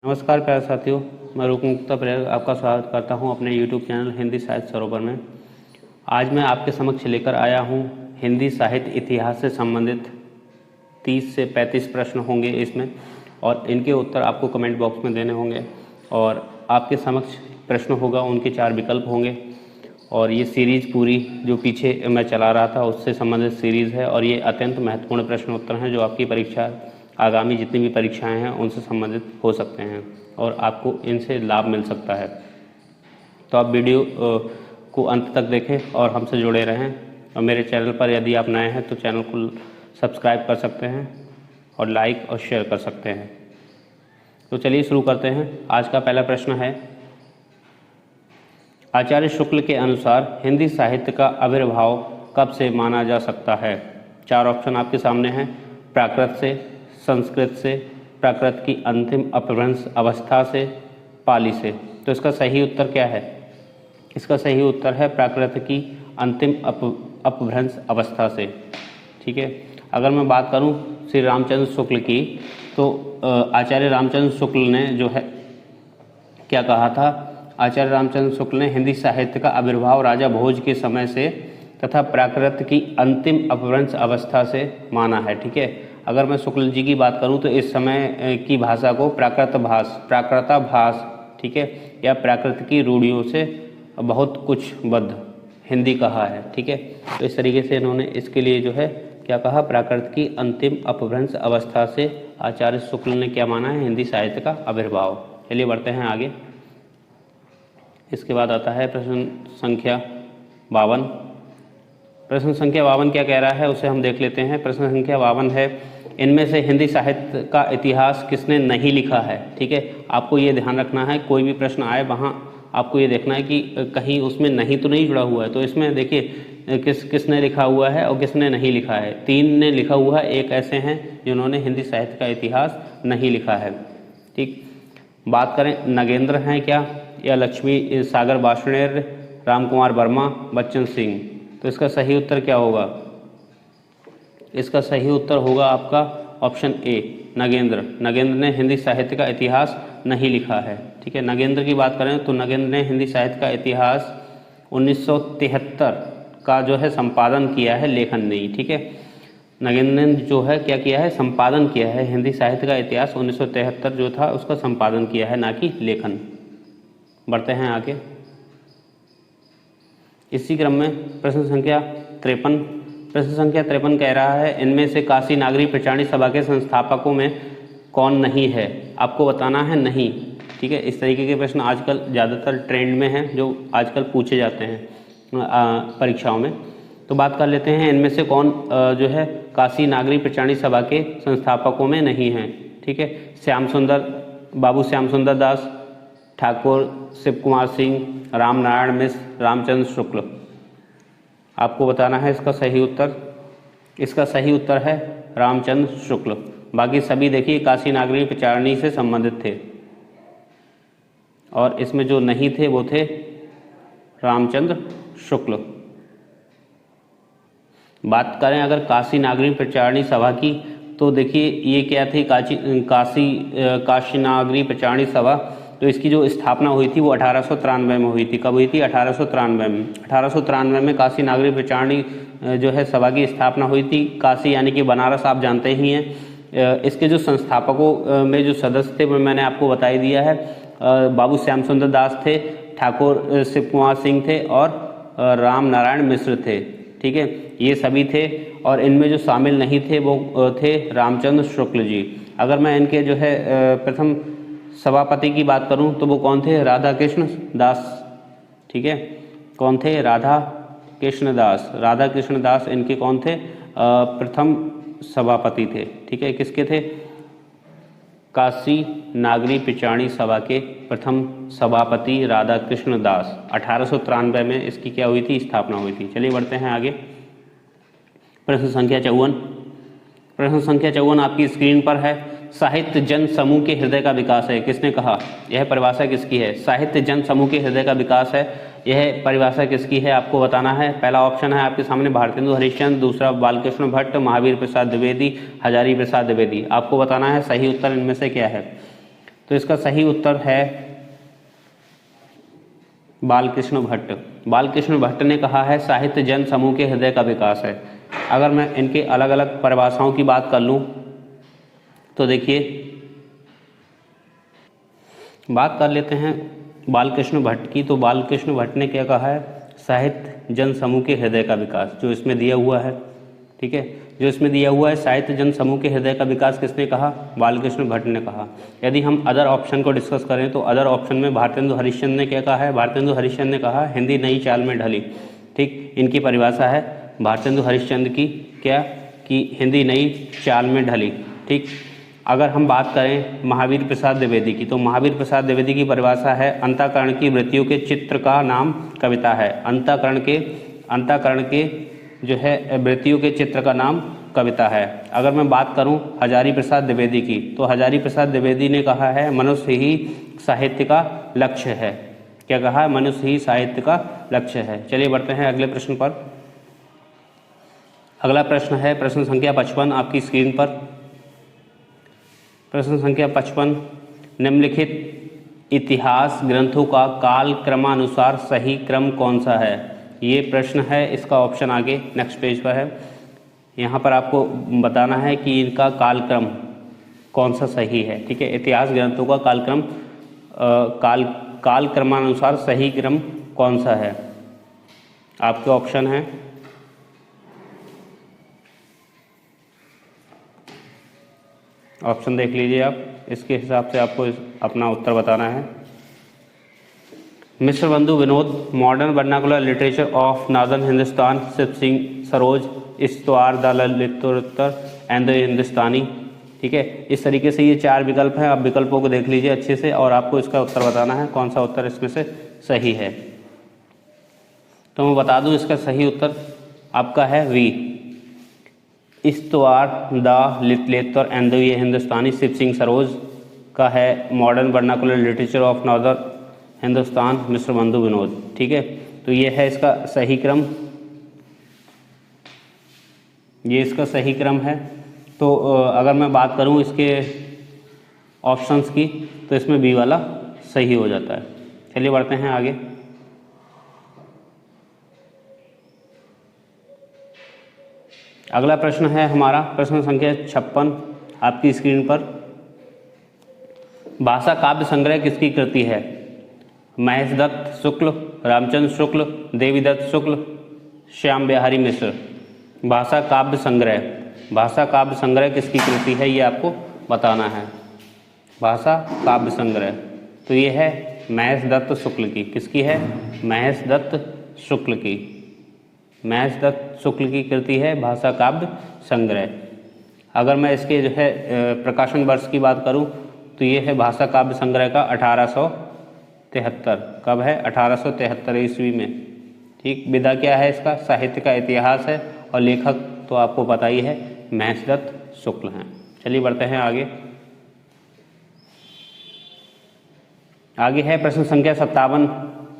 नमस्कार प्यारे साथियों, मैं रूपमुक्ता प्रयाग आपका स्वागत करता हूं अपने YouTube चैनल हिंदी साहित्य सरोवर में। आज मैं आपके समक्ष लेकर आया हूं हिंदी साहित्य इतिहास से संबंधित 30 से 35 प्रश्न होंगे इसमें, और इनके उत्तर आपको कमेंट बॉक्स में देने होंगे। और आपके समक्ष प्रश्न होगा, उनके 4 विकल्प होंगे। और ये सीरीज़ पूरी जो पीछे मैं चला रहा था उससे संबंधित सीरीज़ है, और ये अत्यंत महत्वपूर्ण प्रश्न उत्तर हैं जो आपकी परीक्षा आगामी जितनी भी परीक्षाएं हैं उनसे संबंधित हो सकते हैं और आपको इनसे लाभ मिल सकता है। तो आप वीडियो को अंत तक देखें और हमसे जुड़े रहें। और मेरे चैनल पर यदि आप नए हैं तो चैनल को सब्सक्राइब कर सकते हैं और लाइक और शेयर कर सकते हैं। तो चलिए शुरू करते हैं। आज का पहला प्रश्न है, आचार्य शुक्ल के अनुसार हिंदी साहित्य का आविर्भाव कब से माना जा सकता है? 4 ऑप्शन आपके सामने हैं। प्राकृत से, संस्कृत से, प्राकृत की अंतिम अपभ्रंश अवस्था से, पाली से। तो इसका सही उत्तर क्या है? इसका सही उत्तर है प्राकृत की अंतिम अपभ्रंश अवस्था से। ठीक है। अगर मैं बात करूं श्री रामचंद्र शुक्ल की, तो आचार्य रामचंद्र शुक्ल ने जो है क्या कहा था? आचार्य रामचंद्र शुक्ल ने हिंदी साहित्य का आविर्भाव राजा भोज के समय से तथा प्राकृत की अंतिम अपभ्रंश अवस्था से माना है। ठीक है। अगर मैं शुक्ल जी की बात करूं तो इस समय की भाषा को प्राकृताभास, ठीक है, या प्राकृत की रूढ़ियों से बहुत कुछ बद्ध हिंदी कहा है। ठीक है। तो इस तरीके से इन्होंने इसके लिए जो है क्या कहा? प्राकृत की अंतिम अपभ्रंश अवस्था से आचार्य शुक्ल ने क्या माना है? हिंदी साहित्य का आविर्भाव। चलिए बढ़ते हैं आगे। इसके बाद आता है प्रश्न संख्या 52। प्रश्न संख्या 52 क्या कह रहा है उसे हम देख लेते हैं। प्रश्न संख्या 52 है, इनमें से हिंदी साहित्य का इतिहास किसने नहीं लिखा है? ठीक है। आपको ये ध्यान रखना है, कोई भी प्रश्न आए वहाँ आपको ये देखना है कि कहीं उसमें नहीं तो नहीं जुड़ा हुआ है। तो इसमें देखिए किसने लिखा हुआ है और किसने नहीं लिखा है। 3 ने लिखा हुआ है, 1 ऐसे हैं जिन्होंने हिंदी साहित्य का इतिहास नहीं लिखा है। ठीक। बात करें नगेंद्र हैं क्या, या लक्ष्मी सागर वार्ष्णेय, राम कुमार वर्मा, बच्चन सिंह। तो इसका सही उत्तर क्या होगा? इसका सही उत्तर होगा आपका ऑप्शन ए, नगेंद्र। नगेंद्र ने हिंदी साहित्य का इतिहास नहीं लिखा है। ठीक है। नगेंद्र की बात करें तो नगेंद्र ने हिंदी साहित्य का इतिहास 1973 का जो है संपादन किया है, लेखन नहीं। ठीक है। नगेंद्र ने जो है क्या किया है? संपादन किया है। हिंदी साहित्य का इतिहास 1973 जो था उसका संपादन किया है, ना कि लेखन। बढ़ते हैं आगे। इसी क्रम में प्रश्न संख्या 53। प्रश्न संख्या 53 कह रहा है, इनमें से काशी नागरी प्रचारणी सभा के संस्थापकों में कौन नहीं है? आपको बताना है नहीं। ठीक है। इस तरीके के प्रश्न आजकल ज़्यादातर ट्रेंड में हैं, जो आजकल पूछे जाते हैं परीक्षाओं में। तो बात कर लेते हैं, इनमें से कौन जो है काशी नागरी प्रचारणी सभा के संस्थापकों में नहीं हैं। ठीक है। बाबू श्याम सुंदर दास, ठाकुर शिव कुमार सिंह, राम नारायण मिश्र, रामचंद्र शुक्ल। आपको बताना है इसका सही उत्तर। इसका सही उत्तर है रामचंद्र शुक्ल। बाकी सभी देखिए काशी नागरी प्रचारणी से संबंधित थे, और इसमें जो नहीं थे वो थे रामचंद्र शुक्ल। बात करें अगर काशी नागरी प्रचारणी सभा की, तो देखिए ये क्या थी? काशी नागरी प्रचारणी सभा, तो इसकी जो स्थापना हुई थी वो 1893 में हुई थी। कब हुई थी? 1893 में। 1893 में काशी नागरी प्रचारणी जो है सभा की स्थापना हुई थी। काशी यानी कि बनारस आप जानते ही हैं। इसके जो संस्थापकों में जो सदस्य थे वो मैंने आपको बता ही दिया है। बाबू श्याम सुंदर दास थे, ठाकुर शिव कुमार सिंह थे, और राम नारायण मिश्र थे। ठीक है। ये सभी थे, और इनमें जो शामिल नहीं थे वो थे रामचंद्र शुक्ल जी। अगर मैं इनके जो है प्रथम सभापति की बात करूं तो वो कौन थे? राधा कृष्ण दास। ठीक है। कौन थे? राधा कृष्ण दास। राधा कृष्ण दास इनके कौन थे? प्रथम सभापति थे। ठीक है। किसके थे? काशी नागरी प्रचारणी सभा के प्रथम सभापति राधा कृष्ण दास। 1893 में इसकी क्या हुई थी? स्थापना हुई थी। चलिए बढ़ते हैं आगे। प्रश्न संख्या 54। प्रश्न संख्या 54 आपकी स्क्रीन पर है। साहित्य जन समूह के हृदय का विकास है। किसने कहा? यह परिभाषा किसकी है? साहित्य जन समूह के हृदय का विकास है, यह परिभाषा किसकी है? आपको बताना है। पहला ऑप्शन है आपके सामने भारतेंदु हरिश्चंद्र, दूसरा बालकृष्ण भट्ट, महावीर प्रसाद द्विवेदी, हजारी प्रसाद द्विवेदी। आपको बताना है सही उत्तर इनमें से क्या है। तो इसका सही उत्तर है बालकृष्ण भट्ट। बालकृष्ण भट्ट ने कहा है साहित्य जन समूह के हृदय का विकास है। अगर मैं इनके अलग अलग परिभाषाओं की बात कर लूँ तो देखिए, बात कर लेते हैं बालकृष्ण भट्ट की। तो बालकृष्ण भट्ट ने क्या कहा है, साहित्य जन समूह के हृदय का विकास, जो इसमें दिया हुआ है, ठीक है, जो इसमें दिया हुआ है साहित्य जन समूह के हृदय का विकास किसने कहा, बालकृष्ण भट्ट ने कहा। यदि हम अदर ऑप्शन को डिस्कस करें तो अदर ऑप्शन में भारतेंदु हरिश्चंद्र ने क्या कहा है, भारतेंदु हरिश्चंद्र ने कहा हिंदी नई चाल में ढली। ठीक, इनकी परिभाषा है भारतेंदु हरिश्चंद्र की क्या, कि हिंदी नई चाल में ढली। ठीक, अगर हम बात करें महावीर प्रसाद द्विवेदी की, तो महावीर प्रसाद द्विवेदी की परिभाषा है अंतःकरण की वृत्तियों के चित्र का नाम कविता है। अंतःकरण के जो है वृत्तियों के चित्र का नाम कविता है। अगर मैं बात करूं हजारी प्रसाद द्विवेदी की, तो हजारी प्रसाद द्विवेदी ने कहा है मनुष्य ही साहित्य का लक्ष्य है। क्या कहा है, मनुष्य ही साहित्य का लक्ष्य है। चलिए बढ़ते हैं अगले प्रश्न पर। अगला प्रश्न है प्रश्न संख्या 55 आपकी स्क्रीन पर। प्रश्न संख्या 55, निम्नलिखित इतिहास ग्रंथों का काल क्रमानुसार सही क्रम कौन सा है। ये प्रश्न है, इसका ऑप्शन आगे नेक्स्ट पेज पर है। यहाँ पर आपको बताना है कि इनका कालक्रम कौन सा सही है। ठीक है, इतिहास ग्रंथों का कालक्रम काल क्रमानुसार सही क्रम कौन सा है। आपके ऑप्शन है ऑप्शन देख लीजिए आप, इसके हिसाब से आपको अपना उत्तर बताना है। Mishra Bandhu Vinod, modern vernacular literature of northern Hindustan, Shiv Singh Saroj, Istwar the literature and the Hindustani. ठीक है, इस तरीके से ये 4 विकल्प हैं। आप विकल्पों को देख लीजिए अच्छे से और आपको इसका उत्तर बताना है कौन सा उत्तर इसमें से सही है। तो मैं बता दूं, इसका सही उत्तर आपका है V, Istwar the literature and the Hindustani, Shiv Singh Saroj का है modern vernacular literature of northern Hindustan, Mishra Bandhu Vinod. ठीक है, तो ये है इसका सही क्रम, ये इसका सही क्रम है। तो अगर मैं बात करूं इसके ऑप्शंस की, तो इसमें बी वाला सही हो जाता है। चलिए बढ़ते हैं आगे। अगला प्रश्न है हमारा प्रश्न संख्या 56 आपकी स्क्रीन पर। भाषा काव्य संग्रह किसकी कृति है। महेश दत्त शुक्ल, रामचंद्र शुक्ल, देवीदत्त शुक्ल, श्याम बिहारी मिश्र। भाषा काव्य संग्रह किसकी कृति है, ये आपको बताना है। भाषा काव्य संग्रह, तो ये है महेश दत्त शुक्ल की। किसकी है, महेश दत्त शुक्ल की। महेश दत्त शुक्ल की कृति है भाषा काव्य संग्रह। अगर मैं इसके जो है प्रकाशन वर्ष की बात करूं, तो ये है भाषा काव्य संग्रह का 1873। कब है, 1873 ईस्वी में। ठीक, विधा क्या है इसका, साहित्य का इतिहास है, और लेखक तो आपको पता ही है महेश दत्त शुक्ल हैं। चलिए बढ़ते हैं आगे। आगे है प्रश्न संख्या 57।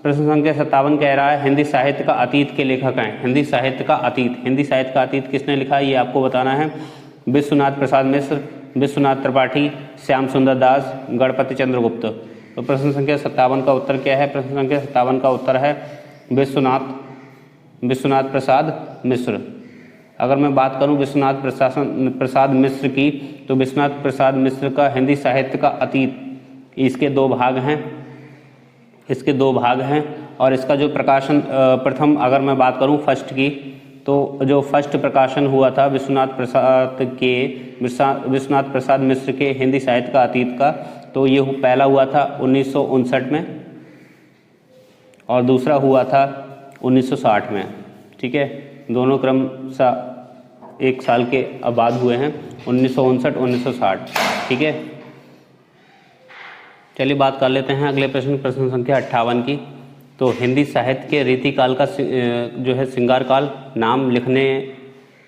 प्रश्न संख्या 57 कह रहा है हिंदी साहित्य का अतीत के लेखक हैं। हिंदी साहित्य का अतीत किसने लिखा है, ये आपको बताना है। विश्वनाथ प्रसाद मिश्र, विश्वनाथ त्रिपाठी, श्याम सुंदर दास, गणपति चंद्र गुप्त। तो प्रश्न संख्या 57 का उत्तर क्या है, प्रश्न संख्या 57 का उत्तर है विश्वनाथ प्रसाद मिश्र। अगर मैं बात करूं विश्वनाथ प्रसाद मिश्र की, तो विश्वनाथ प्रसाद मिश्र का हिंदी साहित्य का अतीत, इसके 2 भाग हैं। और इसका जो प्रकाशन प्रथम, अगर मैं बात करूं फर्स्ट की, तो जो फर्स्ट प्रकाशन हुआ था विश्वनाथ प्रसाद मिश्र के हिंदी साहित्य का अतीत का, तो ये पहला हुआ था 1959 में और दूसरा हुआ था 1960 में। ठीक है, दोनों क्रम एक साल के बाद हुए हैं, 1959 1960। ठीक है, चलिए बात कर लेते हैं अगले प्रश्न संख्या 58 की। तो हिंदी साहित्य के रीतिकाल का जो है श्रृंगार काल नाम लिखने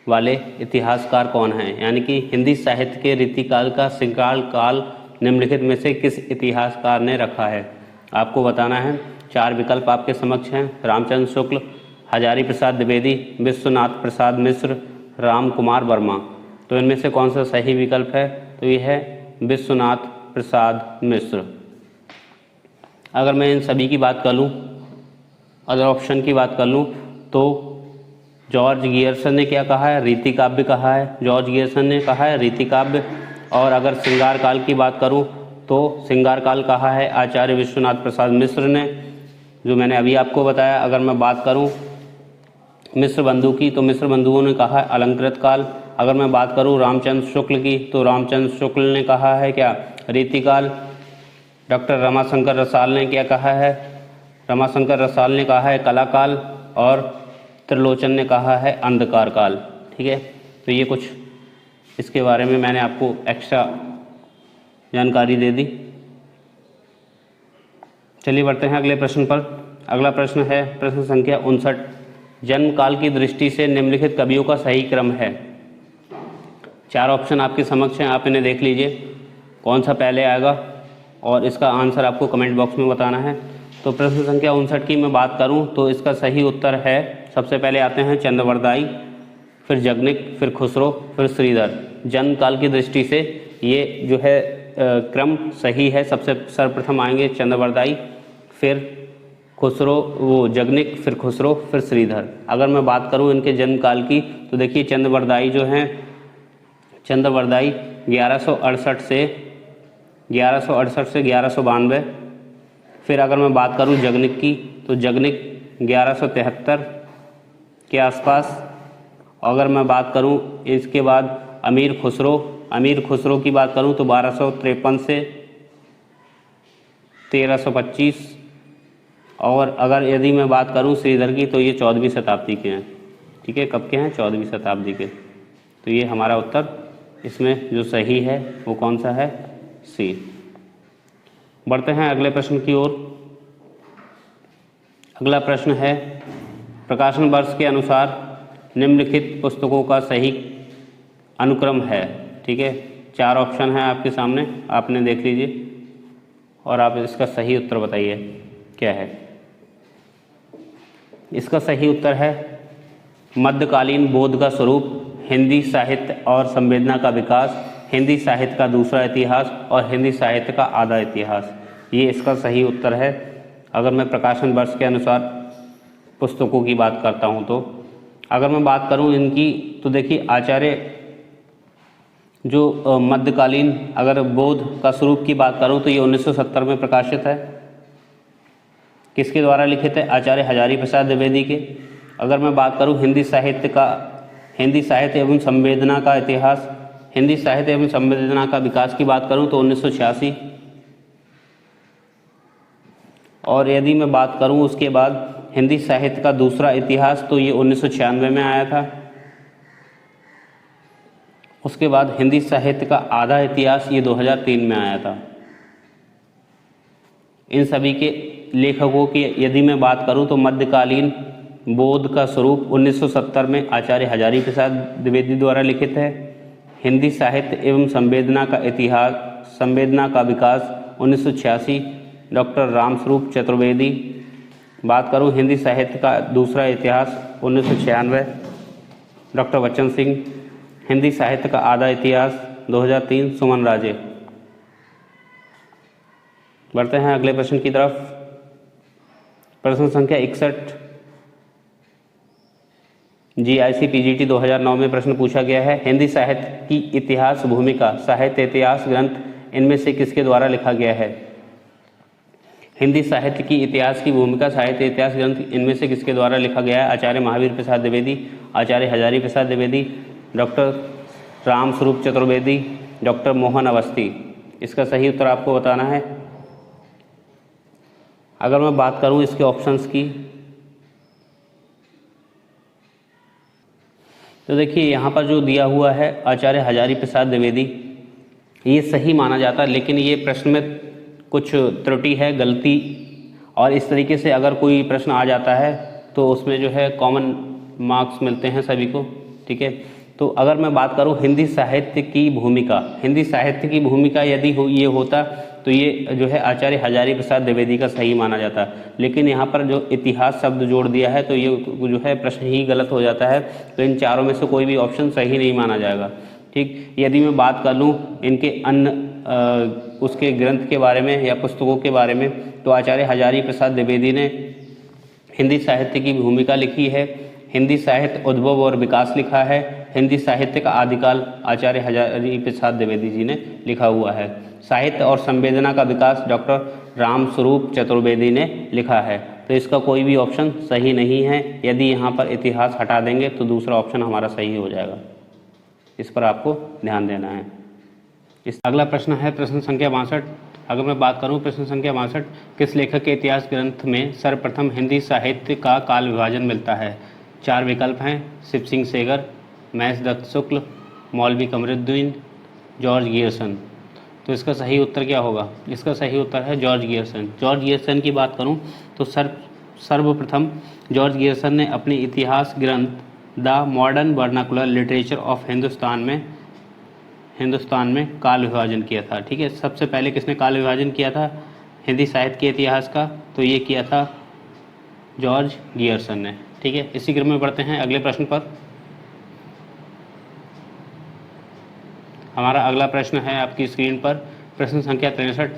वाले इतिहासकार कौन हैं। यानी कि हिंदी साहित्य के रीतिकाल का श्रृंगार काल निम्नलिखित में से किस इतिहासकार ने रखा है, आपको बताना है। 4 विकल्प आपके समक्ष हैं, रामचंद्र शुक्ल, हजारी प्रसाद द्विवेदी, विश्वनाथ प्रसाद मिश्र, राम कुमार वर्मा। तो इनमें से कौन सा सही विकल्प है, तो ये है विश्वनाथ प्रसाद मिश्र। अगर मैं इन सभी की बात कर लूँ, अदर ऑप्शन की बात कर लूँ, तो जॉर्ज गियर्सन ने क्या कहा है? रीति काव्य कहा है। जॉर्ज गियर्सन ने कहा है रीति काव्य। और अगर श्रृंगार काल की बात करूं तो श्रृंगार काल कहा है आचार्य विश्वनाथ प्रसाद मिश्र ने, जो मैंने अभी आपको बताया। अगर मैं बात करूं मिश्र बंधु की, तो मिश्र बंधुओं ने कहा है अलंकृत काल। अगर मैं बात करूं रामचंद्र शुक्ल की, तो रामचंद्र शुक्ल ने कहा है क्या? रीति काल। डॉक्टर रमाशंकर रसाल ने क्या कहा है? रमाशंकर रसाल ने कहा है कला काल। और त्रिलोचन ने कहा है अंधकार काल। ठीक है, तो ये कुछ इसके बारे में मैंने आपको एक्स्ट्रा जानकारी दे दी। चलिए बढ़ते हैं अगले प्रश्न पर। अगला प्रश्न है प्रश्न संख्या 59। जन्म काल की दृष्टि से निम्नलिखित कवियों का सही क्रम है। 4 ऑप्शन आपके समक्ष हैं, आप इन्हें देख लीजिए कौन सा पहले आएगा और इसका आंसर आपको कमेंट बॉक्स में बताना है। तो प्रश्न संख्या 59 की मैं बात करूं तो इसका सही उत्तर है, सबसे पहले आते हैं चंद्रवरदाई, फिर जगनिक, फिर खुसरो, फिर श्रीधर। जन्म काल की दृष्टि से ये जो है क्रम सही है। सबसे सर्वप्रथम आएंगे चंद्रवरदाई, फिर खुसरो, वो जगनिक, फिर खुसरो, फिर श्रीधर। अगर मैं बात करूं इनके जन्म काल की, तो देखिए चंद्रवरदाई जो हैं, चंद्रवरदाई 1168 से 1192। फिर अगर मैं बात करूं जगनिक की, तो जगनिक 1173 के आसपास। अगर मैं बात करूं इसके बाद अमीर खुसरो की बात करूं तो 1253 से 1325। और अगर यदि मैं बात करूं श्रीधर की, तो ये 14वीं शताब्दी के हैं। ठीक है, कब के हैं? 14वीं शताब्दी के। तो ये हमारा उत्तर इसमें जो सही है वो कौन सा है? सी। बढ़ते हैं अगले प्रश्न की ओर। अगला प्रश्न है प्रकाशन वर्ष के अनुसार निम्नलिखित पुस्तकों का सही अनुक्रम है। ठीक है, 4 ऑप्शन हैं आपके सामने, आपने देख लीजिए और आप इसका सही उत्तर बताइए क्या है। इसका सही उत्तर है मध्यकालीन बोध का स्वरूप, हिंदी साहित्य और संवेदना का विकास, हिंदी साहित्य का दूसरा इतिहास और हिंदी साहित्य का आधा इतिहास। ये इसका सही उत्तर है अगर मैं प्रकाशन वर्ष के अनुसार पुस्तकों की बात करता हूँ। तो अगर मैं बात करूँ इनकी, तो देखिए आचार्य जो मध्यकालीन अगर बोध का स्वरूप की बात करूँ तो ये 1970 में प्रकाशित है। किसके द्वारा लिखित है? आचार्य हजारी प्रसाद द्विवेदी के। अगर मैं बात करूँ हिंदी साहित्य एवं संवेदना का इतिहास, हिंदी साहित्य एवं संवेदना का विकास की बात करूँ तो 1986। और यदि मैं बात करूँ उसके बाद हिंदी साहित्य का दूसरा इतिहास, तो ये 1996 में आया था। उसके बाद हिंदी साहित्य का आधा इतिहास ये 2003 में आया था। इन सभी के लेखकों की यदि मैं बात करूं तो मध्यकालीन बोध का स्वरूप 1970 में आचार्य हजारी प्रसाद द्विवेदी द्वारा लिखित है। हिंदी साहित्य एवं संवेदना का इतिहास, संवेदना का विकास 1986 डॉक्टर रामस्वरूप चतुर्वेदी। बात करूं हिंदी साहित्य का दूसरा इतिहास 1996 डॉक्टर बच्चन सिंह। हिंदी साहित्य का आधा इतिहास 2003 सुमन राजे। बढ़ते हैं अगले प्रश्न की तरफ। प्रश्न संख्या 61 GIC PGT 2009 में प्रश्न पूछा गया है, हिंदी साहित्य की इतिहास भूमिका साहित्य इतिहास ग्रंथ इनमें से किसके द्वारा लिखा गया है? हिंदी साहित्य की इतिहास की भूमिका साहित्य इतिहास ग्रंथ इनमें से किसके द्वारा लिखा गया है? आचार्य महावीर प्रसाद द्विवेदी, आचार्य हजारी प्रसाद द्विवेदी, डॉक्टर रामस्वरूप चतुर्वेदी, डॉक्टर मोहन अवस्थी। इसका सही उत्तर आपको बताना है। अगर मैं बात करूं इसके ऑप्शंस की, तो देखिए यहाँ पर जो दिया हुआ है आचार्य हजारी प्रसाद द्विवेदी, ये सही माना जाता है, लेकिन ये प्रश्न में कुछ त्रुटि है, गलती। और इस तरीके से अगर कोई प्रश्न आ जाता है तो उसमें जो है कॉमन मार्क्स मिलते हैं सभी को। ठीक है, तो अगर मैं बात करूं हिंदी साहित्य की भूमिका यदि ये होता तो ये जो है आचार्य हजारी प्रसाद द्विवेदी का सही माना जाता। लेकिन यहाँ पर जो इतिहास शब्द जोड़ दिया है तो ये जो है प्रश्न ही गलत हो जाता है। तो इन चारों में से कोई भी ऑप्शन सही नहीं माना जाएगा। ठीक, यदि मैं बात कर लूँ इनके अन्य उसके ग्रंथ के बारे में या पुस्तकों के बारे में, तो आचार्य हजारी प्रसाद द्विवेदी ने हिंदी साहित्य की भूमिका लिखी है, हिंदी साहित्य उद्भव और विकास लिखा है, हिंदी साहित्य का आदिकाल आचार्य हजारी प्रसाद द्विवेदी जी ने लिखा हुआ है, साहित्य और संवेदना का विकास डॉक्टर रामस्वरूप चतुर्वेदी ने लिखा है। तो इसका कोई भी ऑप्शन सही नहीं है। यदि यहाँ पर इतिहास हटा देंगे तो दूसरा ऑप्शन हमारा सही हो जाएगा। इस पर आपको ध्यान देना है। अगला प्रश्न है प्रश्न संख्या 62। अगर मैं बात करूं प्रश्न संख्या 62, किस लेखक के इतिहास ग्रंथ में सर्वप्रथम हिंदी साहित्य का काल विभाजन मिलता है? 4 विकल्प हैं, शिव सिंह सेगर, महेश दत्त शुक्ल, मौलवी कमरुद्दीन, जॉर्ज गियर्सन। तो इसका सही उत्तर क्या होगा? इसका सही उत्तर है जॉर्ज गियर्सन। जॉर्ज गियर्सन की बात करूं तो सर्वप्रथम जॉर्ज गियर्सन ने अपनी इतिहास ग्रंथ the modern vernacular literature of Hindustan में काल विभाजन किया था। ठीक है, सबसे पहले किसने काल विभाजन किया था हिंदी साहित्य के इतिहास का? तो ये किया था जॉर्ज गियर्सन ने। ठीक है, इसी क्रम में बढ़ते हैं अगले प्रश्न पर। हमारा अगला प्रश्न है आपकी स्क्रीन पर प्रश्न संख्या 63।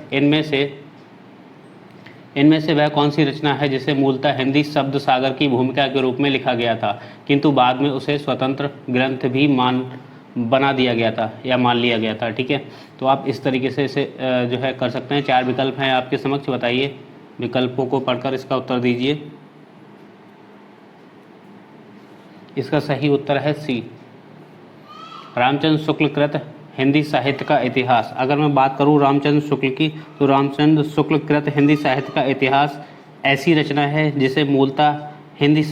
इनमें से वह कौन सी रचना है जिसे मूलतः हिंदी शब्द सागर की भूमिका के रूप में लिखा गया था, किंतु बाद में उसे स्वतंत्र ग्रंथ भी बना दिया गया था या मान लिया गया था? ठीक है, तो आप इस तरीके से इसे जो है कर सकते हैं। 4 विकल्प हैं आपके समक्ष, बताइए, विकल्पों को पढ़कर इसका उत्तर दीजिए। इसका सही उत्तर है सी, रामचंद्र शुक्ल कृत हिंदी साहित्य का इतिहास। अगर मैं बात करूं रामचंद्र शुक्ल की, तो रामचंद्र शुक्ल कृत हिंदी साहित्य का इतिहास ऐसी रचना है जिसे मूलतः हिंदी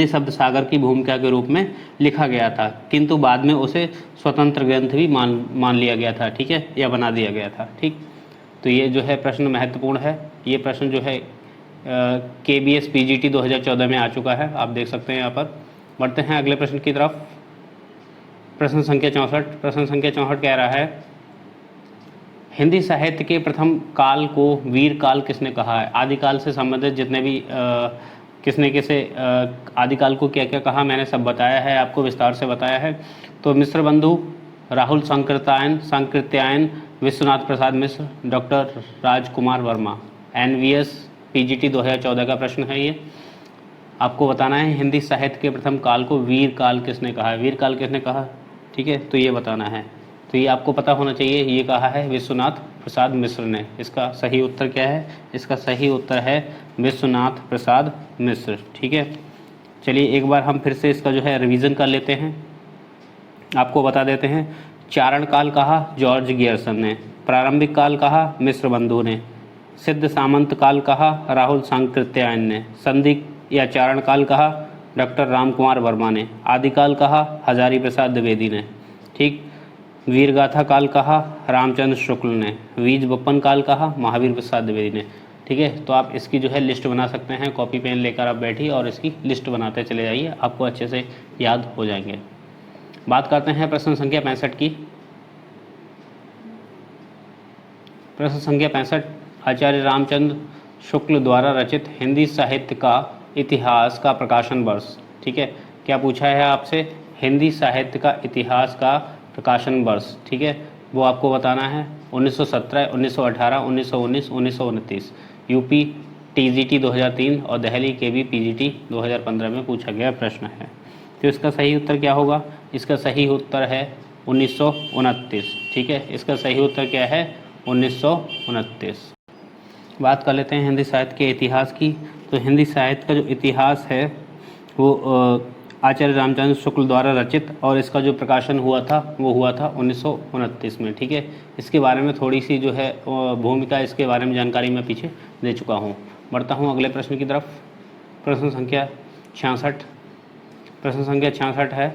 शब्द सागर की भूमिका के रूप में लिखा गया था, किंतु बाद में उसे स्वतंत्र ग्रंथ भी मान लिया गया था। ठीक है, या बना दिया गया था। ठीक, तो ये जो है प्रश्न महत्वपूर्ण है। ये प्रश्न जो है KBS PGT 2014 में आ चुका है, आप देख सकते हैं यहाँ पर। बढ़ते हैं अगले प्रश्न की तरफ। प्रश्न संख्या 64। प्रश्न संख्या 64 कह रहा है, हिंदी साहित्य के प्रथम काल को वीर काल किसने कहा है? आदिकाल से संबंधित जितने भी किसे आदिकाल को क्या क्या कहा, मैंने सब बताया है, आपको विस्तार से बताया है। तो मिश्र बंधु, Rahul Sankrityayan, Vishwanath Prasad Mishra, doctor Rajkumar Verma. NVS PGT 2014 का प्रश्न है ये। आपको बताना है हिंदी साहित्य के प्रथम काल को वीर काल किसने कहा है? वीर काल किसने कहा? ठीक है, तो ये बताना है। तो ये आपको पता होना चाहिए, ये कहा है विश्वनाथ प्रसाद मिश्र ने। इसका सही उत्तर क्या है? इसका सही उत्तर है विश्वनाथ प्रसाद मिश्र। ठीक है, चलिए एक बार हम फिर से इसका जो है रिवीजन कर लेते हैं, आपको बता देते हैं। चारण काल कहा जॉर्ज गियर्सन ने, प्रारंभिक काल कहा मिश्र बंधु ने, सिद्ध सामंत काल कहा राहुल सांकृत्यायन ने, संधि या चारण काल कहा डॉक्टर रामकुमार वर्मा ने, आदिकाल कहा हजारी प्रसाद द्विवेदी ने। ठीक, वीरगाथा काल कहा रामचंद्र शुक्ल ने, बीज बप्पन काल कहा महावीर प्रसाद द्विवेदी ने। ठीक है, तो आप इसकी जो है लिस्ट बना सकते हैं, कॉपी पेन लेकर आप बैठिए और इसकी लिस्ट बनाते चले जाइए, आपको अच्छे से याद हो जाएंगे। बात करते हैं प्रश्न संख्या 65 की। प्रश्न संख्या 65, आचार्य रामचंद्र शुक्ल द्वारा रचित हिंदी साहित्य का इतिहास का प्रकाशन वर्ष। ठीक है, क्या पूछा है आपसे? हिंदी साहित्य का इतिहास का प्रकाशन वर्ष। ठीक है, वो आपको बताना है 1917, 1918, 1919, 1929। UP TGT 2003 और दिल्ली KB PGT 2015 में पूछा गया प्रश्न है। तो इसका सही उत्तर क्या होगा? इसका सही उत्तर है 1929। ठीक है, इसका सही उत्तर क्या है? 1929। बात कर लेते हैं हिंदी साहित्य के इतिहास की। तो हिंदी साहित्य का जो इतिहास है वो आचार्य रामचंद्र शुक्ल द्वारा रचित, और इसका जो प्रकाशन हुआ था वो हुआ था 1929 में। ठीक है, इसके बारे में थोड़ी सी जो है भूमिका, इसके बारे में जानकारी मैं पीछे दे चुका हूँ। बढ़ता हूँ अगले प्रश्न की तरफ। प्रश्न संख्या 66। प्रश्न संख्या 66 है,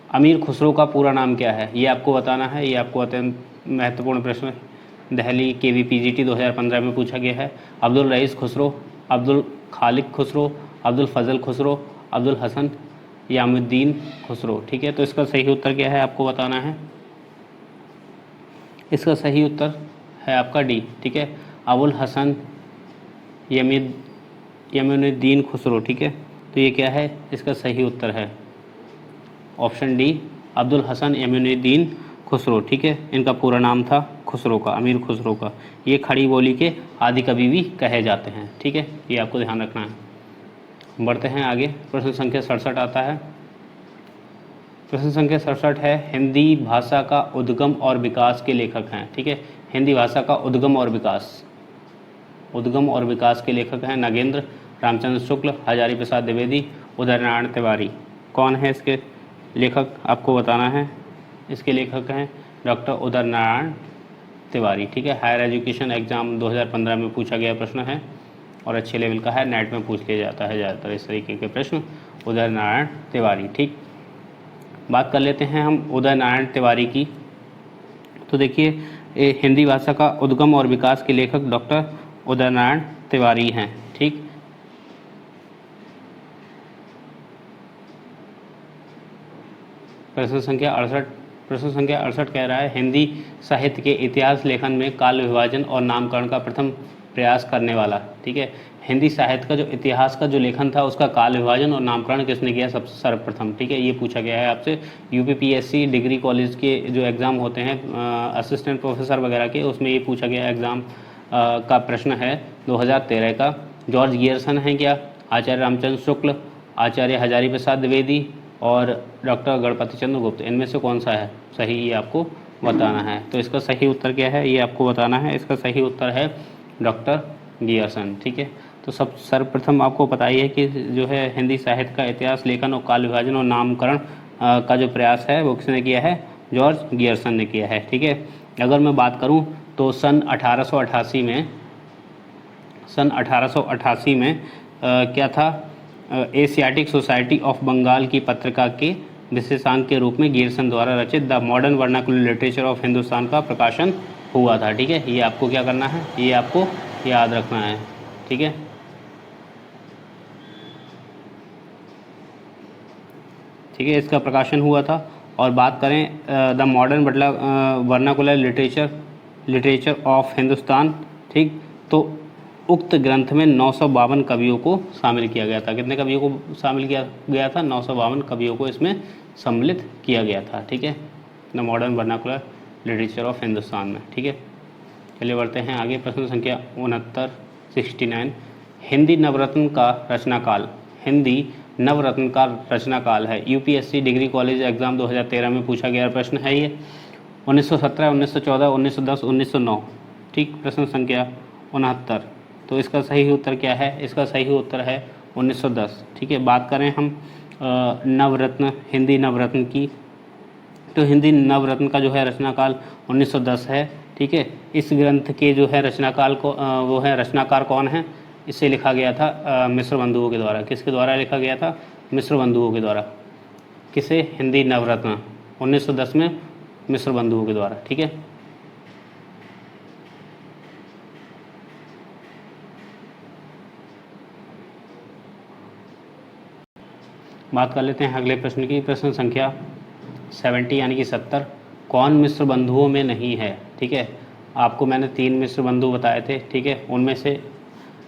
अमीर खुसरो का पूरा नाम क्या है? ये आपको बताना है, ये आपको अत्यंत महत्वपूर्ण प्रश्न है। दिल्ली KB PGT 2015 में पूछा गया है। अब्दुल रईस खुसरो, अब्दुल खालिक खुसरो, अब्दुल फजल खुसरो, अब्दुल हसन यामुद्दीन खुसरो। ठीक है, तो इसका सही उत्तर क्या है आपको बताना है। इसका सही उत्तर है आपका डी। ठीक है, अबुल हसन यामुद्दीन खुसरो। ठीक है, तो ये क्या है? इसका सही उत्तर है ऑप्शन डी, अब्दुल हसन यामुद्दीन खुसरो, ठीक है, इनका पूरा नाम था खुसरो का, अमीर खुसरो का। ये खड़ी बोली के आदि कवि भी कहे जाते हैं, ठीक है, ये आपको ध्यान रखना है। बढ़ते हैं आगे, प्रश्न संख्या 67 आता है। प्रश्न संख्या 67 है, हिंदी भाषा का उद्गम और विकास के लेखक हैं, ठीक है, हिंदी भाषा का उद्गम और विकास के लेखक हैं नगेंद्र, रामचंद्र शुक्ल, हजारी प्रसाद द्विवेदी, उदय नारायण तिवारी। कौन है इसके लेखक, आपको बताना है। इसके लेखक हैं डॉक्टर उदय नारायण तिवारी, ठीक है। हायर एजुकेशन एग्जाम 2015 में पूछा गया प्रश्न है और अच्छे लेवल का है, नेट में पूछ लिया जाता है ज़्यादातर इस तरीके के प्रश्न। उदय नारायण तिवारी, ठीक। बात कर लेते हैं हम उदय नारायण तिवारी की। तो देखिए, हिंदी भाषा का उद्गम और विकास के लेखक डॉक्टर उदय नारायण तिवारी हैं, ठीक। प्रश्न संख्या 68 कह रहा है, हिंदी साहित्य के इतिहास लेखन में काल विभाजन और नामकरण का प्रथम प्रयास करने वाला, ठीक है। हिंदी साहित्य का जो इतिहास का जो लेखन था उसका काल विभाजन और नामकरण किसने किया सबसे सर्वप्रथम, ठीक है, ये पूछा गया है आपसे। यूपीपीएससी डिग्री कॉलेज के जो एग्ज़ाम होते हैं असिस्टेंट प्रोफेसर वगैरह के, उसमें ये पूछा गया एग्ज़ाम का प्रश्न है 2013 का। जॉर्ज गियर्सन है क्या, आचार्य रामचंद्र शुक्ल, आचार्य हजारी प्रसाद द्विवेदी और डॉक्टर गणपति चंद्र गुप्त, इनमें से कौन सा है सही, ये आपको बताना है। तो इसका सही उत्तर क्या है, ये आपको बताना है। इसका सही उत्तर है डॉक्टर गियर्सन, ठीक है। तो सब सर्वप्रथम आपको पता ही है कि जो है हिंदी साहित्य का इतिहास लेखन और काल विभाजन और नामकरण का जो प्रयास है वो किसने किया है, जॉर्ज गियर्सन ने किया है, ठीक है। अगर मैं बात करूं तो सन 1888 में क्या था, एशियाटिक सोसाइटी ऑफ बंगाल की पत्रिका के विशेषांक के रूप में गियर्सन द्वारा रचित the modern vernacular literature of Hindustan का प्रकाशन हुआ था, ठीक है। ये आपको क्या करना है, ये आपको याद रखना है, ठीक है। ठीक है, इसका प्रकाशन हुआ था। और बात करें the modern vernacular literature of Hindustan, ठीक, तो उक्त ग्रंथ में 952 कवियों को शामिल किया गया था। कितने कवियों को शामिल किया गया था, 952 कवियों को इसमें सम्मिलित किया गया था, ठीक है, the modern vernacular literature of Hindustan में, ठीक है। चलिए बढ़ते हैं आगे, प्रश्न संख्या 69, हिंदी नवरत्न का रचनाकाल, हिंदी नवरत्न का रचनाकाल है। यूपीएससी डिग्री कॉलेज एग्जाम 2013 में पूछा गया प्रश्न है ये, 1917, 1914, 1910, 1909, ठीक। प्रश्न संख्या 69, तो इसका सही उत्तर क्या है, इसका सही उत्तर है 1910, ठीक है। बात करें हम नवरत्न, हिंदी नवरत्न की, तो हिंदी नवरत्न का जो है रचनाकाल 1910 है, ठीक है। इस ग्रंथ के जो है रचनाकाल को वो है रचनाकार कौन है, इसे लिखा गया था मिश्र बंधुओं के द्वारा। किसके द्वारा लिखा गया था, मिश्र बंधुओं के द्वारा। किसे, हिंदी नवरत्न 1910 में मिश्र बंधुओं के द्वारा, ठीक है। बात कर लेते हैं अगले प्रश्न की, प्रश्न संख्या 70 यानी कि 70, कौन मिश्र बंधुओं में नहीं है, ठीक है। आपको मैंने 3 मिश्र बंधु बताए थे, ठीक है, उनमें से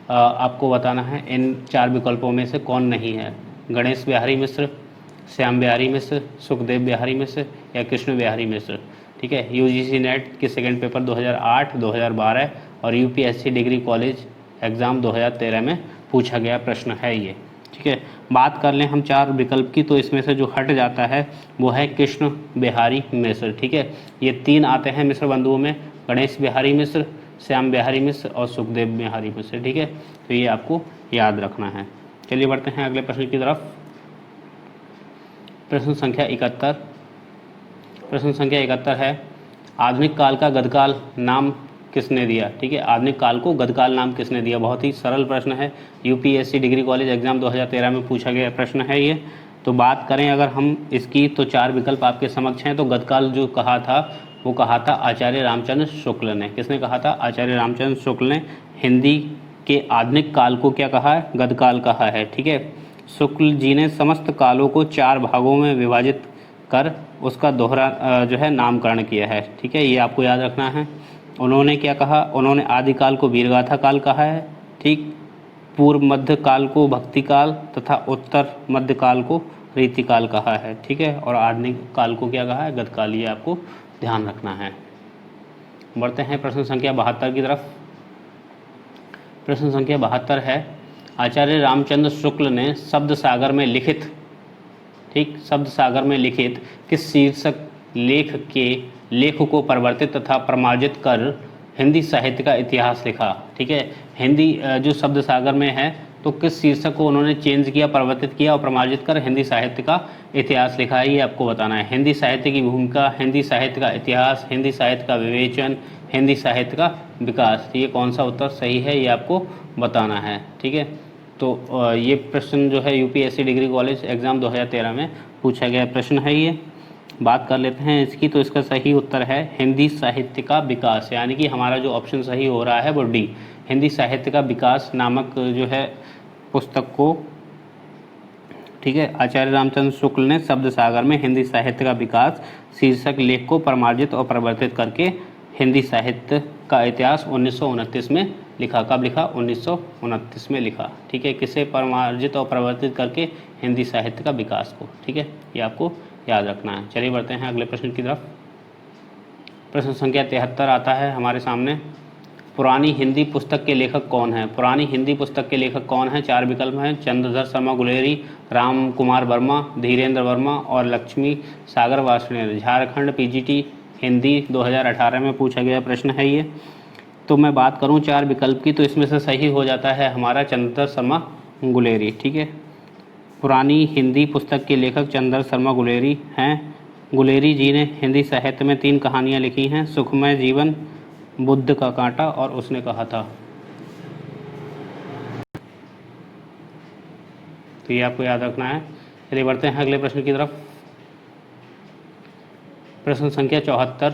आपको बताना है इन 4 विकल्पों में से कौन नहीं है। गणेश बिहारी मिश्र, श्याम बिहारी मिश्र, सुखदेव बिहारी मिश्र या कृष्ण बिहारी मिश्र, ठीक है। यूजीसी नेट के सेकंड पेपर 2008, 2012 और यूपीएससी डिग्री कॉलेज एग्ज़ाम 2013 में पूछा गया प्रश्न है ये, ठीक है। बात कर लें हम 4 विकल्प की, तो इसमें से जो हट जाता है वो है कृष्ण बिहारी मिश्र, ठीक है। ये 3 आते हैं मिश्र बंधुओं में, गणेश बिहारी मिश्र, श्याम बिहारी मिश्र और सुखदेव बिहारी मिश्र, ठीक है। तो ये आपको याद रखना है। चलिए बढ़ते हैं अगले प्रश्न की तरफ, प्रश्न संख्या 71। प्रश्न संख्या 71 है, आधुनिक काल का गदकाल नाम किसने दिया, ठीक है। आधुनिक काल को गदकाल नाम किसने दिया, बहुत ही सरल प्रश्न है, यूपीएससी डिग्री कॉलेज एग्जाम 2013 में पूछा गया प्रश्न है ये। तो बात करें अगर हम इसकी, तो 4 विकल्प आपके समक्ष हैं। तो गदकाल जो कहा था वो कहा था आचार्य रामचंद्र शुक्ल ने। किसने कहा था, आचार्य रामचंद्र शुक्ल ने हिंदी के आधुनिक काल को क्या कहा है, गदकाल कहा है, ठीक है। शुक्ल जी ने समस्त कालों को 4 भागों में विभाजित कर उसका दोहरा जो है नामकरण किया है, ठीक है, ये आपको याद रखना है। उन्होंने क्या कहा, उन्होंने आदिकाल को वीरगाथा काल कहा है, ठीक, पूर्व मध्य काल को भक्ति काल तथा उत्तर मध्य काल को रीतिकाल कहा है, ठीक है, और आधुनिक काल को क्या कहा है, गदकाल, ये आपको ध्यान रखना है। बढ़ते हैं प्रश्न संख्या 72 की तरफ। प्रश्न संख्या 72 है, आचार्य रामचंद्र शुक्ल ने शब्द सागर में लिखित, ठीक, शब्द सागर में लिखित किस शीर्षक लेख के लेख को परिवर्तित तथा प्रमार्जित कर हिंदी साहित्य का इतिहास लिखा। ठीक है, हिंदी जो शब्द सागर में है तो किस शीर्षक को उन्होंने चेंज किया, परिवर्तित किया और प्रमार्जित कर हिंदी साहित्य का इतिहास लिखा है, ये आपको बताना है। हिंदी साहित्य की भूमिका, हिंदी साहित्य का इतिहास, हिंदी साहित्य का विवेचन, हिंदी साहित्य का विकास, ये कौन सा उत्तर सही है ये आपको बताना है। ठीक है, तो ये प्रश्न जो है यूपीएससी डिग्री कॉलेज एग्ज़ाम 2013 में पूछा गया प्रश्न है। ये बात कर लेते हैं इसकी, तो इसका सही उत्तर है हिंदी साहित्य का विकास, यानी कि हमारा जो ऑप्शन सही हो रहा है वो डी, हिंदी साहित्य का विकास नामक जो है पुस्तक को, ठीक है, आचार्य रामचंद्र शुक्ल ने शब्द सागर में हिंदी साहित्य का विकास शीर्षक लेख को परिमार्जित और परिवर्तित करके हिंदी साहित्य का इतिहास 1929 में लिखा। कब लिखा? 1929 में लिखा। ठीक है, किसे परिमार्जित और परिवर्तित करके? हिंदी साहित्य का विकास को। ठीक है, ये आपको याद रखना है। चलिए बढ़ते हैं अगले प्रश्न की तरफ। प्रश्न संख्या 73 आता है हमारे सामने, पुरानी हिंदी पुस्तक के लेखक कौन है? पुरानी हिंदी पुस्तक के लेखक कौन है? 4 विकल्प हैं, चंद्रधर शर्मा गुलेरी, राम कुमार वर्मा, धीरेन्द्र वर्मा और लक्ष्मी सागर वार्ष्णेय। झारखंड पीजीटी हिंदी 2018 में पूछा गया प्रश्न है ये। तो मैं बात करूं 4 विकल्प की, तो इसमें से सही हो जाता है हमारा चंद्रधर शर्मा गुलेरी। ठीक है, पुरानी हिंदी पुस्तक के लेखक चंद्रधर शर्मा गुलेरी हैं। गुलेरी जी ने हिंदी साहित्य में 3 कहानियाँ लिखी हैं, सुखमय जीवन, बुद्ध का कांटा और उसने कहा था। तो ये आपको याद रखना है। चलिए बढ़ते हैं अगले प्रश्न की तरफ। प्रश्न संख्या 74,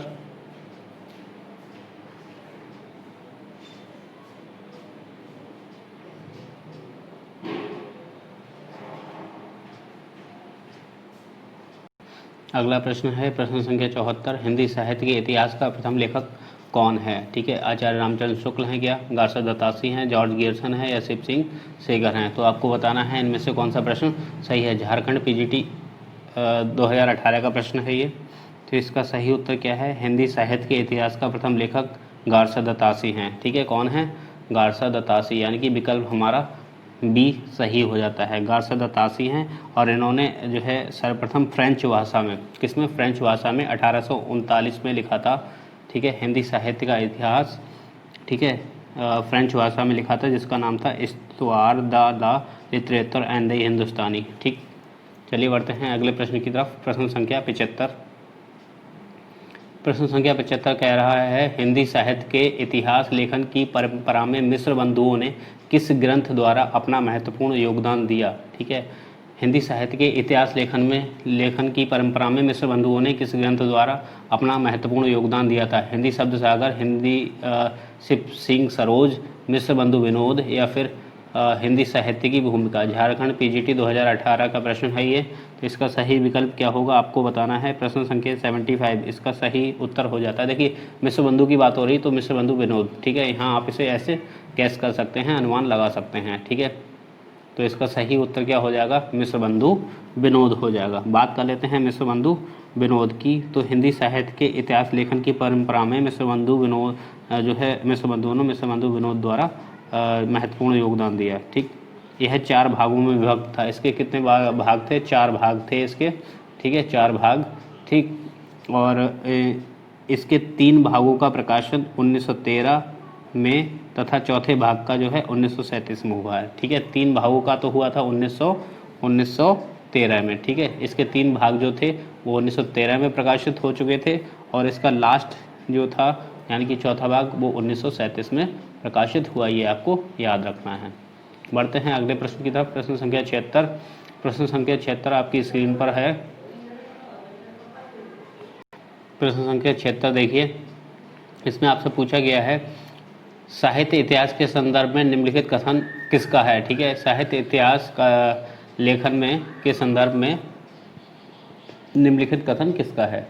अगला प्रश्न है प्रश्न संख्या 74, हिंदी साहित्य के इतिहास का प्रथम लेखक कौन है? ठीक है, आचार्य रामचंद्र शुक्ल हैं क्या, गार्सर दत्तासी हैं, जॉर्ज गियर्सन है या शिव सिंह सेगर हैं? तो आपको बताना है इनमें से कौन सा प्रश्न सही है। झारखंड पीजीटी 2018 का प्रश्न है ये। तो इसका सही उत्तर क्या है? हिंदी साहित्य के इतिहास का प्रथम लेखक गार्सर दत्तासी हैं। ठीक है, कौन है? गार्सर दत्तासी, यानी कि विकल्प हमारा बी सही हो जाता है। गार्सर दत्तासी हैं और इन्होंने जो है सर्वप्रथम फ्रेंच भाषा में, किसमें? फ्रेंच भाषा में 1839 में लिखा था। ठीक है, हिंदी साहित्य का इतिहास, ठीक है, फ्रेंच भाषा में लिखा था, जिसका नाम था Istwar the la literature and the Hindustani. ठीक, चलिए बढ़ते हैं अगले प्रश्न की तरफ। प्रश्न संख्या 75। प्रश्न संख्या 75 कह रहा है, हिंदी साहित्य के इतिहास लेखन की परंपरा में मिश्र बंधुओं ने किस ग्रंथ द्वारा अपना महत्वपूर्ण योगदान दिया? ठीक है, हिंदी साहित्य के इतिहास लेखन की परंपरा में मिश्र बंधुओं ने किस ग्रंथ द्वारा अपना महत्वपूर्ण योगदान दिया था? हिंदी शब्द सागर, हिंदी शिव सिंह सरोज, मिश्र बंधु विनोद या फिर हिंदी साहित्य की भूमिका। झारखंड पीजीटी 2018 का प्रश्न है ये। तो इसका सही विकल्प क्या होगा आपको बताना है। प्रश्न संख्या 75 इसका सही उत्तर हो जाता है। देखिए, मिश्र बंधु की बात हो रही तो मिश्र बंधु विनोद। ठीक है, यहाँ आप इसे ऐसे गैस कर सकते हैं, अनुमान लगा सकते हैं। ठीक है, तो इसका सही उत्तर क्या हो जाएगा? मिश्र बंधु विनोद हो जाएगा। बात कर लेते हैं मिश्र बंधु विनोद की। तो हिंदी साहित्य के इतिहास लेखन की परंपरा में मिश्र बंधु विनोद जो है, मिश्र बंधु विनोद द्वारा महत्वपूर्ण योगदान दिया। ठीक, यह 4 भागों में विभक्त था। इसके कितने भाग थे? 4 भाग थे इसके। ठीक है, 4 भाग। ठीक, और इसके 3 भागों का प्रकाशन 1913 में तथा चौथे भाग का जो है 1937 में हुआ है। ठीक है, 3 भागों का तो हुआ था 1913 में। ठीक है, इसके 3 भाग जो थे वो 1913 में प्रकाशित हो चुके थे और इसका लास्ट जो था यानी कि चौथा भाग वो 1937 में प्रकाशित हुआ। ये आपको याद रखना है। बढ़ते हैं अगले प्रश्न की तरफ। प्रश्न संख्या 76। प्रश्न संख्या 76 आपकी स्क्रीन पर है। प्रश्न संख्या 76 देखिए, इसमें आपसे पूछा गया है, साहित्य इतिहास के संदर्भ में निम्नलिखित कथन किसका है? ठीक है, साहित्य इतिहास का लेखन में के संदर्भ में निम्नलिखित कथन किसका है?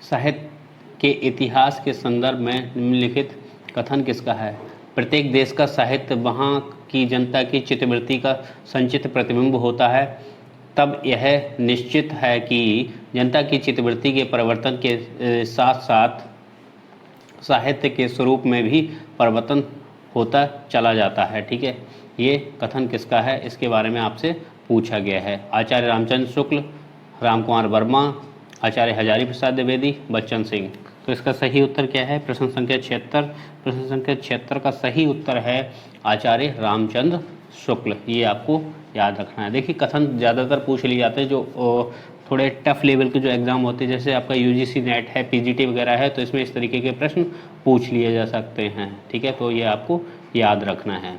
साहित्य के इतिहास के संदर्भ में निम्नलिखित कथन किसका है? प्रत्येक देश का साहित्य वहाँ की जनता की चित्तवृत्ति का संचित प्रतिबिंब होता है। तब यह निश्चित है कि जनता की चित्तवृत्ति के परिवर्तन के साथ साथ साहित्य के स्वरूप में भी परिवर्तन होता चला जाता है। ठीक है, ये कथन किसका है, इसके बारे में आपसे पूछा गया है। आचार्य रामचंद्र शुक्ल, रामकुमार वर्मा, आचार्य हजारी प्रसाद द्विवेदी, बच्चन सिंह। तो इसका सही उत्तर क्या है, प्रश्न संख्या 76। प्रश्न संख्या 76 का सही उत्तर है आचार्य रामचंद्र शुक्ल। ये आपको याद रखना है। देखिए कथन ज़्यादातर पूछ लिए जाते हैं जो थोड़े टफ लेवल के जो एग्ज़ाम होते हैं, जैसे आपका यूजीसी नेट है, पीजीटी वगैरह है, तो इसमें इस तरीके के प्रश्न पूछ लिए जा सकते हैं। ठीक है, तो ये आपको याद रखना है।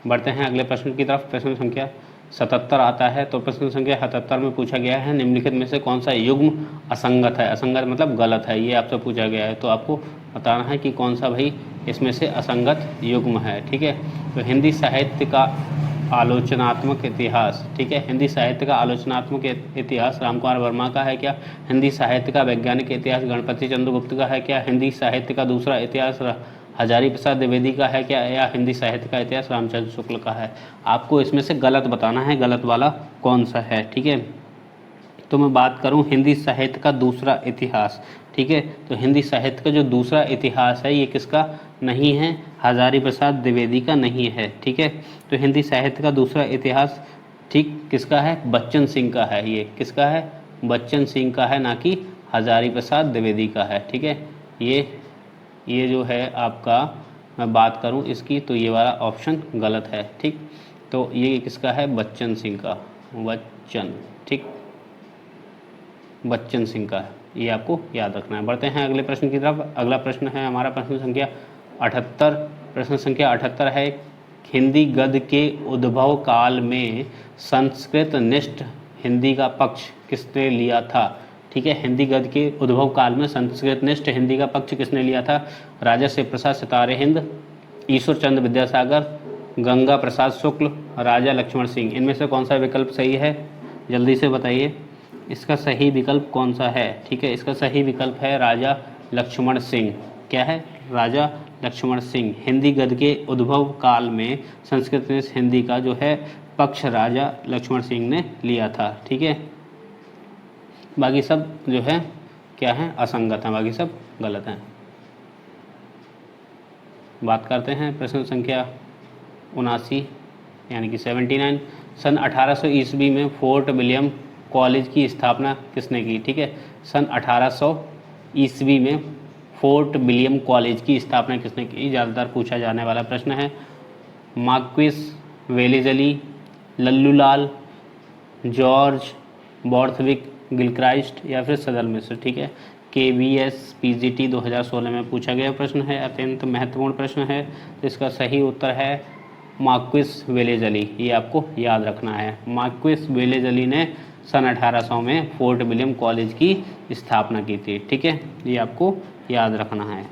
बढ़ते हैं अगले प्रश्न की तरफ। प्रश्न संख्या 77 आता है। तो प्रश्न संख्या 77 में पूछा गया है निम्नलिखित में से कौन सा युग्म असंगत है। असंगत मतलब गलत है, ये आपसे पूछा गया है। तो आपको बताना है कि कौन सा भाई इसमें से असंगत युग्म है। ठीक है, तो हिंदी साहित्य का आलोचनात्मक इतिहास। ठीक है, हिंदी साहित्य का आलोचनात्मक इतिहास रामकुमार वर्मा का है क्या। हिंदी साहित्य का वैज्ञानिक इतिहास गणपति चंद्र गुप्त का है क्या। हिंदी साहित्य का दूसरा इतिहास हजारी प्रसाद द्विवेदी का है क्या, या हिंदी साहित्य का इतिहास रामचंद्र शुक्ल का है। आपको इसमें से गलत बताना है, गलत वाला कौन सा है। ठीक है, तो मैं बात करूं हिंदी साहित्य का दूसरा इतिहास। ठीक है, तो हिंदी साहित्य का जो दूसरा इतिहास है ये किसका नहीं है, हजारी प्रसाद द्विवेदी का नहीं है। ठीक है, तो हिंदी साहित्य का दूसरा इतिहास ठीक किसका है, बच्चन सिंह का है। ये किसका है, बच्चन सिंह का है, ना कि हजारी प्रसाद द्विवेदी का है। ठीक है, ये जो है आपका मैं बात करूं इसकी, तो ये वाला ऑप्शन गलत है। ठीक, तो ये किसका है, बच्चन सिंह का, बच्चन, ठीक, बच्चन सिंह का है। ये आपको याद रखना है। बढ़ते हैं अगले प्रश्न की तरफ। अगला प्रश्न है हमारा प्रश्न संख्या 78। प्रश्न संख्या 78 है हिंदी गद्य के उद्भव काल में संस्कृत निष्ठ हिंदी का पक्ष किसने लिया था। ठीक है, हिंदी गद्य के उद्भव काल में संस्कृत निष्ठ हिंदी का पक्ष किसने लिया था। राजा शिव प्रसाद सितारे हिंद, ईश्वर चंद्र विद्यासागर, गंगा प्रसाद शुक्ल, राजा लक्ष्मण सिंह। इनमें से कौन सा विकल्प सही है, जल्दी से बताइए। इसका सही विकल्प कौन सा है। ठीक है, इसका सही विकल्प है राजा लक्ष्मण सिंह। क्या है, राजा लक्ष्मण सिंह। हिंदी गद्य के उद्भव काल में संस्कृत निष्ठ हिंदी का जो है पक्ष राजा लक्ष्मण सिंह ने लिया था। ठीक है, बाकी सब जो है क्या है, असंगत हैं, बाकी सब गलत हैं। बात करते हैं प्रश्न संख्या 79 यानी कि 79। सन 1800 ईस्वी में फोर्ट विलियम कॉलेज की स्थापना किसने की। ठीक है, सन 1800 ईस्वी में फोर्ट विलियम कॉलेज की स्थापना किसने की, ज़्यादातर पूछा जाने वाला प्रश्न है। Marquess Wellesley, Lallulal, George Borthwick Gilchrist, या फिर सदल मिश्र। ठीक है, KBS PGT 2016 में पूछा गया प्रश्न है, अत्यंत महत्वपूर्ण प्रश्न है। तो इसका सही उत्तर है मार्क्विस वेलेजली। ये आपको याद रखना है। मार्क्विस वेलेजली ने सन 1800 में फोर्ट विलियम कॉलेज की स्थापना की थी। ठीक है, ये आपको याद रखना है।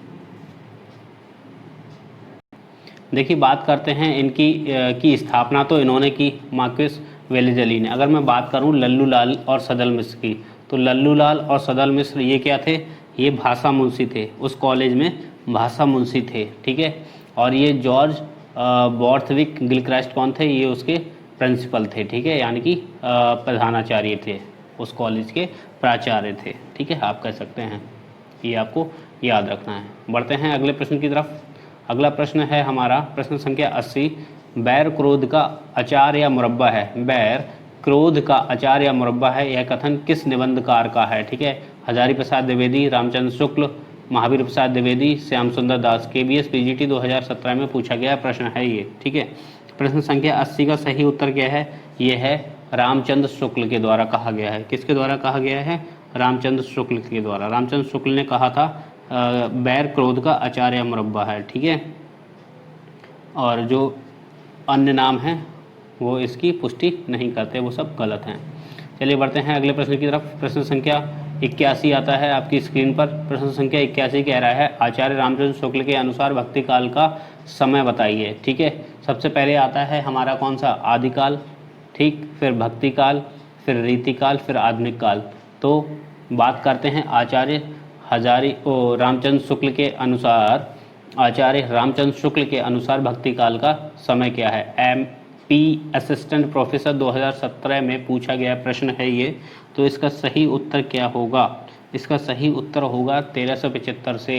देखिए बात करते हैं इनकी की स्थापना तो इन्होंने की, मार्क्विस वेलेजली ने। अगर मैं बात करूं लल्लूलाल और सदल मिश्र की, तो लल्लूलाल और सदल मिश्र ये क्या थे, ये भाषा मुंशी थे, उस कॉलेज में भाषा मुंशी थे। ठीक है, और ये जॉर्ज बॉर्थविक गिलक्राइस्ट कौन थे, ये उसके प्रिंसिपल थे। ठीक है, यानी कि प्रधानाचार्य थे, उस कॉलेज के प्राचार्य थे। ठीक है, आप कह सकते हैं, ये आपको याद रखना है। बढ़ते हैं अगले प्रश्न की तरफ। अगला प्रश्न है हमारा प्रश्न संख्या 80। बैर क्रोध का अचार या मुरब्बा है। बैर क्रोध का अचार या मुरब्बा है, यह कथन किस निबंधकार का है। ठीक है, हजारी प्रसाद द्विवेदी, रामचंद्र शुक्ल, महावीर प्रसाद द्विवेदी, श्याम सुंदर दास। KBS PGT 2017 में पूछा गया प्रश्न है ये। ठीक है, प्रश्न संख्या 80 का सही उत्तर क्या है, ये है रामचंद्र शुक्ल के द्वारा कहा गया है। किसके द्वारा कहा गया है, रामचंद्र शुक्ल के द्वारा। रामचंद्र शुक्ल ने कहा था बैर क्रोध का अचार या मुरब्बा है। ठीक है, और जो अन्य नाम हैं वो इसकी पुष्टि नहीं करते, वो सब गलत हैं। चलिए बढ़ते हैं अगले प्रश्न की तरफ। प्रश्न संख्या 81 आता है आपकी स्क्रीन पर। प्रश्न संख्या 81 कह रहा है आचार्य रामचंद्र शुक्ल के अनुसार भक्ति काल का समय बताइए। ठीक है, सबसे पहले आता है हमारा कौन सा, आदिकाल। ठीक, फिर भक्ति काल, फिर रीतिकाल, फिर आधुनिक काल। तो बात करते हैं आचार्य रामचंद्र शुक्ल के अनुसार, आचार्य रामचंद्र शुक्ल के अनुसार भक्ति काल का समय क्या है। असिस्टेंट प्रोफेसर 2017 में पूछा गया प्रश्न है ये। तो इसका सही उत्तर क्या होगा? इसका सही उत्तर होगा 1375 से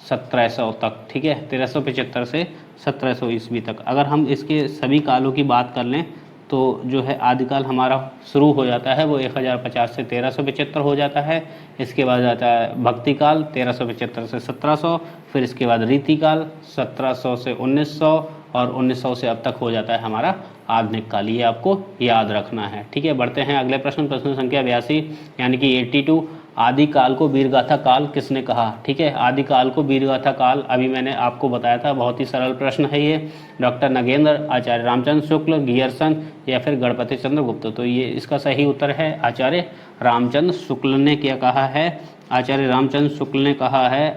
1700 तक। ठीक है, 1375 से 1700 ईस्वी तक। अगर हम इसके सभी कालों की बात कर लें तो जो है आदिकाल हमारा शुरू हो जाता है वो 1050 से 1375 हो जाता है। इसके बाद आता है भक्ति काल 1375 से 1700, फिर इसके बाद रीतिकाल 1700 से 1900 और 1900 से अब तक हो जाता है हमारा आधुनिक काल। ये आपको याद रखना है। ठीक है, बढ़ते हैं अगले प्रश्न, प्रश्न संख्या 82 यानी कि 82। आदिकाल को वीरगाथा काल किसने कहा? ठीक है, आदिकाल को वीरगाथा काल अभी मैंने आपको बताया था, बहुत ही सरल प्रश्न है ये। डॉक्टर नगेंद्र, आचार्य रामचंद्र शुक्ल, गियरसन या फिर गणपति चंद्र गुप्त। तो ये इसका सही उत्तर है आचार्य रामचंद्र शुक्ल ने क्या कहा है? आचार्य रामचंद्र शुक्ल ने कहा है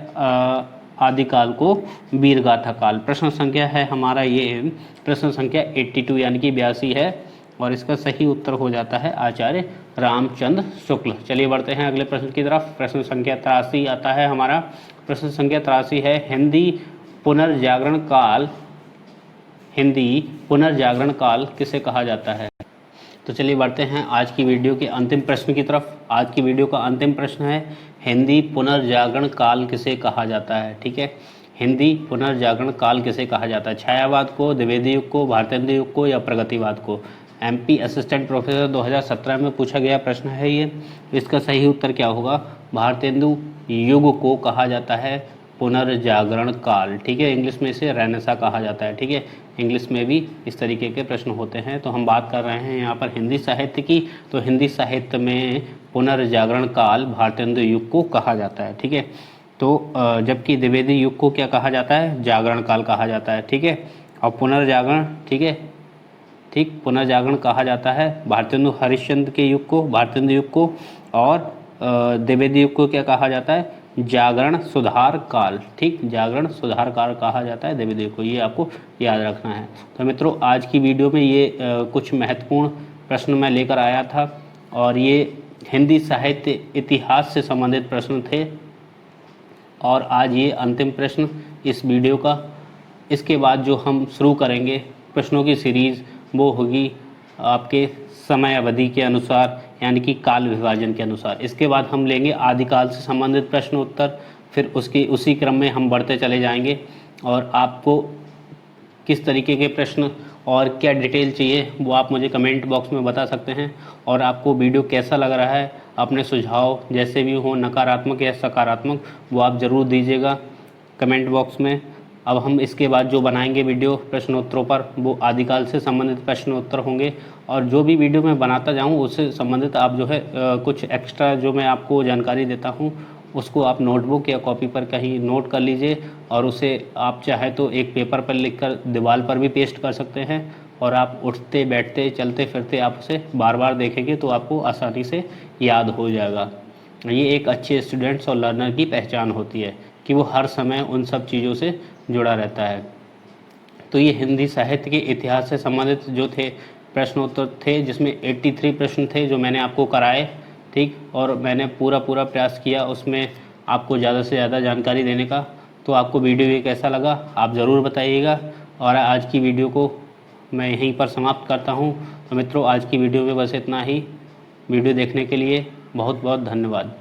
आदिकाल को वीरगाथा काल। प्रश्न संख्या है हमारा ये प्रश्न संख्या 82 यानी कि 82 है और इसका सही उत्तर हो जाता है आचार्य रामचंद्र शुक्ल। चलिए बढ़ते हैं अगले प्रश्न की तरफ। प्रश्न संख्या 83 आता है हमारा। प्रश्न संख्या 83 है हिंदी पुनर्जागरण काल किसे कहा जाता है? तो चलिए बढ़ते हैं आज की वीडियो के अंतिम प्रश्न की तरफ। आज की वीडियो का अंतिम प्रश्न है हिंदी पुनर्जागरण काल किसे कहा जाता है? ठीक है, हिंदी पुनर्जागरण काल किसे कहा जाता है? छायावाद को, द्विवेदी युग को, भारतेंदु युग को या प्रगतिवाद को? MP असिस्टेंट प्रोफेसर 2017 में पूछा गया प्रश्न है ये। इसका सही उत्तर क्या होगा? भारतेंदु युग को कहा जाता है पुनर्जागरण काल। ठीक है, इंग्लिश में इसे रेनेसा कहा जाता है। ठीक है, इंग्लिश में भी इस तरीके के प्रश्न होते हैं। तो हम बात कर रहे हैं यहाँ पर हिंदी साहित्य की। तो हिंदी साहित्य में पुनर्जागरण काल भारतेंदु युग को कहा जाता है। ठीक है, तो जबकि द्विवेदी युग को क्या कहा जाता है? जागरण काल कहा जाता है। ठीक है, और पुनर्जागरण, ठीक है, ठीक, पुनर्जागरण कहा जाता है भारतेंदु हरिश्चंद्र के युग को, भारतेंदु युग को, और द्विवेदी युग को क्या कहा जाता है? जागरण सुधार काल। ठीक, जागरण सुधार काल कहा जाता है द्विवेदी युग को। ये आपको याद रखना है। तो मित्रों, आज की वीडियो में ये कुछ महत्वपूर्ण प्रश्न मैं लेकर आया था और ये हिंदी साहित्य इतिहास से संबंधित प्रश्न थे और आज ये अंतिम प्रश्न इस वीडियो का। इसके बाद जो हम शुरू करेंगे प्रश्नों की सीरीज़ वो होगी आपके समय अवधि के अनुसार यानी कि काल विभाजन के अनुसार। इसके बाद हम लेंगे आदिकाल से संबंधित प्रश्न उत्तर, फिर उसी क्रम में हम बढ़ते चले जाएंगे और आपको किस तरीके के प्रश्न और क्या डिटेल चाहिए वो आप मुझे कमेंट बॉक्स में बता सकते हैं। और आपको वीडियो कैसा लग रहा है, अपने सुझाव जैसे भी हो, नकारात्मक या सकारात्मक, वो आप ज़रूर दीजिएगा कमेंट बॉक्स में। अब हम इसके बाद जो बनाएंगे वीडियो प्रश्नोत्तरों पर वो आदिकाल से संबंधित प्रश्नोत्तर होंगे और जो भी वीडियो मैं बनाता जाऊँ उससे संबंधित आप जो है कुछ एक्स्ट्रा जो मैं आपको जानकारी देता हूँ उसको आप नोटबुक या कॉपी पर कहीं नोट कर लीजिए और उसे आप चाहे तो एक पेपर पर लिखकर दीवार पर भी पेस्ट कर सकते हैं और आप उठते बैठते चलते फिरते आप उसे बार बार देखेंगे तो आपको आसानी से याद हो जाएगा। ये एक अच्छे स्टूडेंट्स और लर्नर की पहचान होती है कि वो हर समय उन सब चीज़ों से जुड़ा रहता है। तो ये हिंदी साहित्य के इतिहास से संबंधित जो थे प्रश्नोत्तर थे जिसमें 83 प्रश्न थे जो मैंने आपको कराए। ठीक, और मैंने पूरा प्रयास किया उसमें आपको ज़्यादा से ज़्यादा जानकारी देने का। तो आपको वीडियो ये कैसा लगा आप ज़रूर बताइएगा और आज की वीडियो को मैं यहीं पर समाप्त करता हूँ। तो मित्रों, आज की वीडियो में बस इतना ही। वीडियो देखने के लिए बहुत बहुत धन्यवाद।